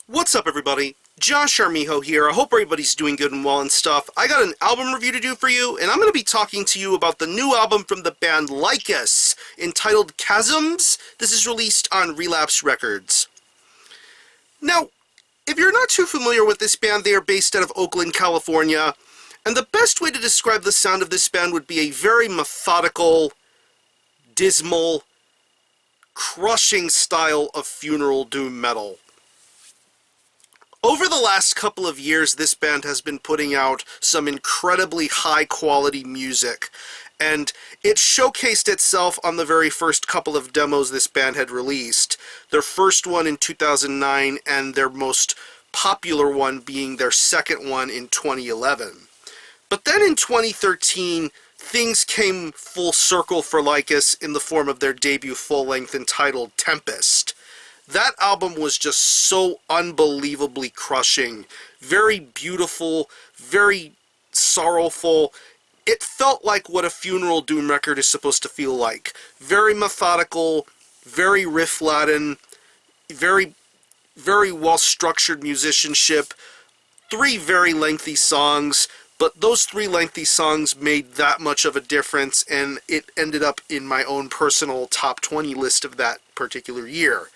What's up, everybody? Josh Armijo here. I hope everybody's doing good and well and stuff. I got an album review to do for you, and I'm going to be talking to you about the new album from the band Lycus, entitled Chasms. This is released on Relapse Records. Now, if you're not too familiar with this band, they are based out of Oakland, California, and the best way to describe the sound of this band would be a very methodical, dismal, crushing style of funeral doom metal. Over the last couple of years, this band has been putting out some incredibly high-quality music, and it showcased itself on the very first couple of demos this band had released. Their first one in 2009, and their most popular one being their second one in 2011. But then in 2013, things came full circle for Lycus in the form of their debut full-length entitled Tempest. That album was just so unbelievably crushing, very beautiful, very sorrowful. It felt like what a funeral doom record is supposed to feel like. Very methodical, very riff-laden, very well-structured musicianship, 3 very lengthy songs, but those 3 lengthy songs made that much of a difference, and it ended up in my own personal top 20 list of that particular year.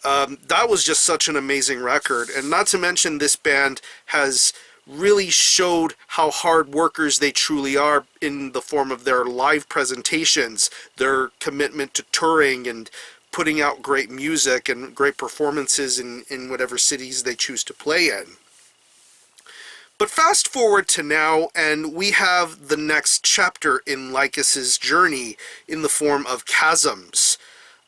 That was just such an amazing record, and not to mention this band has really showed how hard workers they truly are in the form of their live presentations, their commitment to touring and putting out great music and great performances in whatever cities they choose to play in. But fast forward to now, and we have the next chapter in Lycus's journey in the form of Chasms.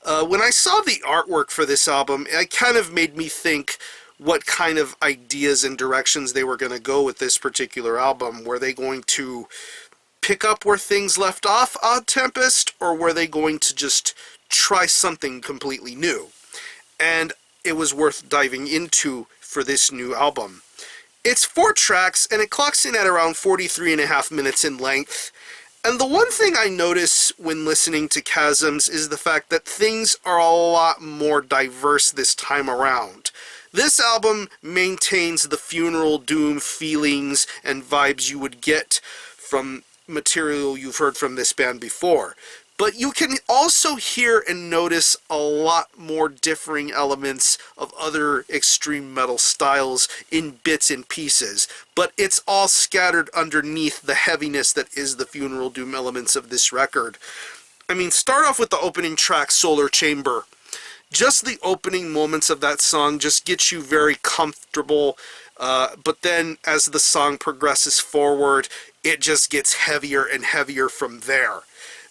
When I saw the artwork for this album, it kind of made me think what kind of ideas and directions they were going to go with this particular album. Were they going to pick up where things left off on Tempest, or were they going to just try something completely new? And it was worth diving into for this new album. It's 4 tracks, and it clocks in at around 43.5 minutes in length. And the one thing I notice when listening to Chasms is the fact that things are a lot more diverse this time around. This album maintains the funeral doom feelings and vibes you would get from material you've heard from this band before. But you can also hear and notice a lot more differing elements of other extreme metal styles in bits and pieces. But it's all scattered underneath the heaviness that is the funeral doom elements of this record. I mean, start off with the opening track, Solar Chamber. Just the opening moments of that song just get you very comfortable. But then as the song progresses forward, it just gets heavier and heavier from there.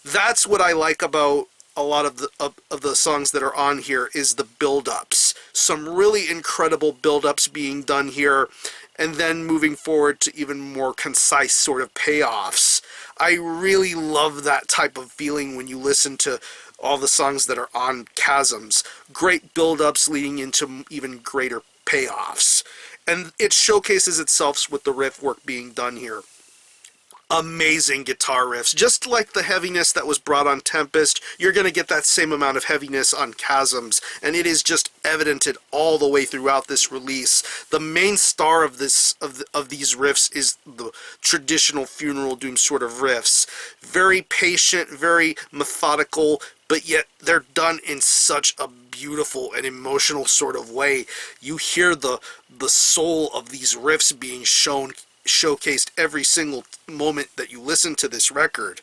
That's what I like about a lot of the songs that are on here, is the build-ups. Some really incredible build-ups being done here, and then moving forward to even more concise sort of payoffs. I really love that type of feeling when you listen to all the songs that are on Chasms. Great build-ups leading into even greater payoffs. And it showcases itself with the riff work being done here. Amazing guitar riffs. Just like the heaviness that was brought on Tempest, you're going to get that same amount of heaviness on Chasms, and it is just evidented all the way throughout this release. The main star of these riffs is the traditional funeral doom sort of riffs. Very patient, very methodical, but yet they're done in such a beautiful and emotional sort of way. You hear the soul of these riffs being showcased every single moment that you listen to this record.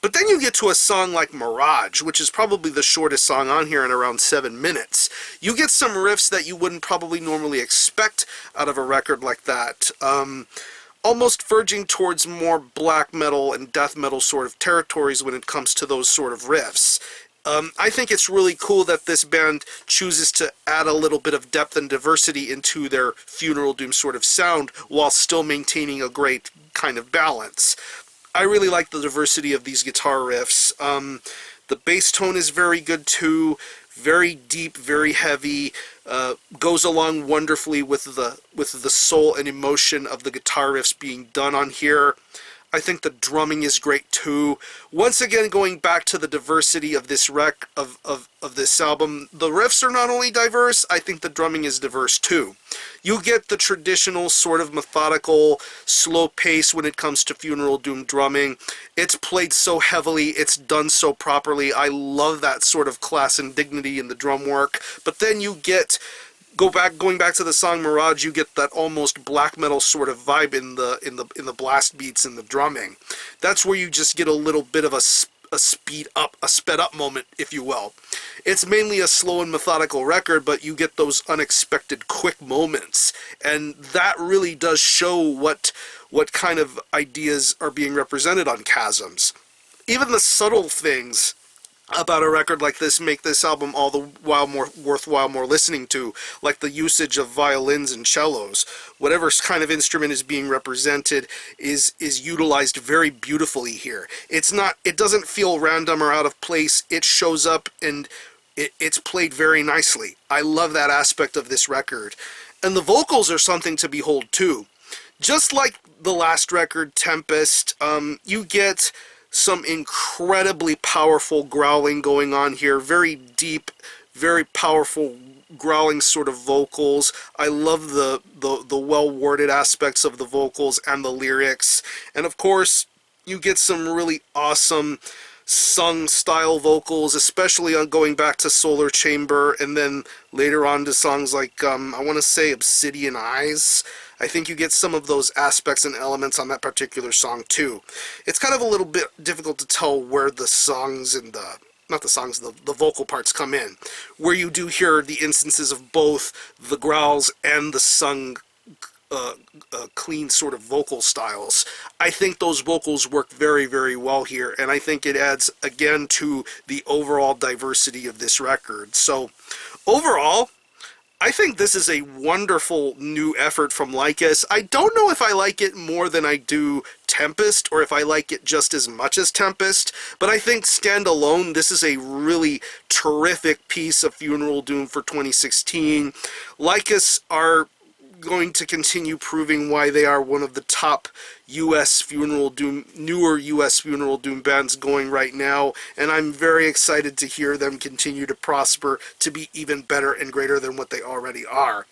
But then you get to a song like Mirage, which is probably the shortest song on here, in around 7 minutes. You get some riffs that you wouldn't probably normally expect out of a record like that. Almost verging towards more black metal and death metal sort of territories when it comes to those sort of riffs. I think it's really cool that this band chooses to add a little bit of depth and diversity into their funeral doom sort of sound while still maintaining a great kind of balance. I really like the diversity of these guitar riffs. The bass tone is very good too, very deep, very heavy, goes along wonderfully with the soul and emotion of the guitar riffs being done on here. I think the drumming is great too. Once again, going back to the diversity of this of this album, the riffs are not only diverse, I think the drumming is diverse too. You get the traditional sort of methodical, slow pace when it comes to Funeral Doom drumming. It's played so heavily, it's done so properly. I love that sort of class and dignity in the drum work. But then you get going back to the song Mirage, you get that almost black metal sort of vibe in the blast beats and the drumming. That's where you just get a little bit of a sped up moment, if you will. It's mainly a slow and methodical record, but you get those unexpected quick moments, and that really does show what kind of ideas are being represented on Chasms. Even the subtle things about a record like this make this album all the while more worthwhile, more listening to, like the usage of violins and cellos. Whatever kind of instrument is being represented is utilized very beautifully here. It doesn't feel random or out of place. It shows up and it's played very nicely. I love that aspect of this record. And the vocals are something to behold too. Just like the last record, Tempest, you get some incredibly powerful growling going on here. Very deep, very powerful growling sort of vocals. I love the well-worded aspects of the vocals and the lyrics. And of course, you get some really awesome sung style vocals, especially on going back to Solar Chamber, and then later on to songs like I want to say Obsidian Eyes. I think you get some of those aspects and elements on that particular song too. It's kind of a little bit difficult to tell where the songs and the vocal parts come in, where you do hear the instances of both the growls and the sung clean sort of vocal styles. I think those vocals work very, very well here, and I think it adds again to the overall diversity of this record. So overall, I think this is a wonderful new effort from Lycus. I don't know if I like it more than I do Tempest, or if I like it just as much as Tempest, but I think standalone, this is a really terrific piece of Funeral Doom for 2016. Lycus are going to continue proving why they are one of the top U.S. Funeral Doom, newer U.S. Funeral Doom bands going right now, and I'm very excited to hear them continue to prosper to be even better and greater than what they already are.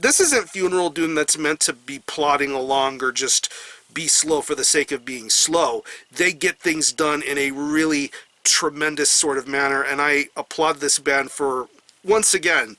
This isn't Funeral Doom that's meant to be plodding along or just be slow for the sake of being slow. They get things done in a really tremendous sort of manner, and I applaud this band for, once again,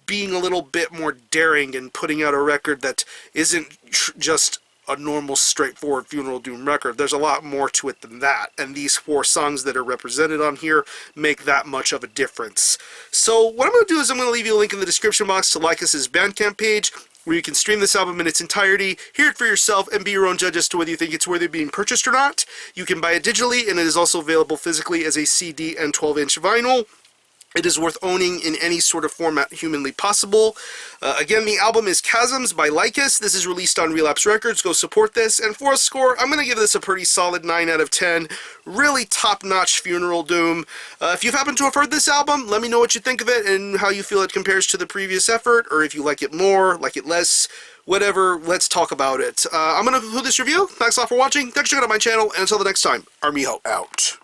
being a little bit more daring and putting out a record that isn't just a normal, straightforward Funeral Doom record. There's a lot more to it than that, and these 4 songs that are represented on here make that much of a difference. So what I'm going to do is I'm going to leave you a link in the description box to Lycus's Bandcamp page, where you can stream this album in its entirety, hear it for yourself, and be your own judge as to whether you think it's worthy of being purchased or not. You can buy it digitally, and it is also available physically as a CD and 12-inch vinyl. It is worth owning in any sort of format humanly possible. Again, the album is Chasms by Lycus. This is released on Relapse Records. Go support this. And for a score, I'm going to give this a pretty solid 9 out of 10. Really top-notch Funeral Doom. If you happen to have heard this album, let me know what you think of it and how you feel it compares to the previous effort, or if you like it more, like it less, whatever, let's talk about it. I'm going to conclude this review. Thanks a lot for watching. Thanks for checking out my channel, and until the next time, Armijo out.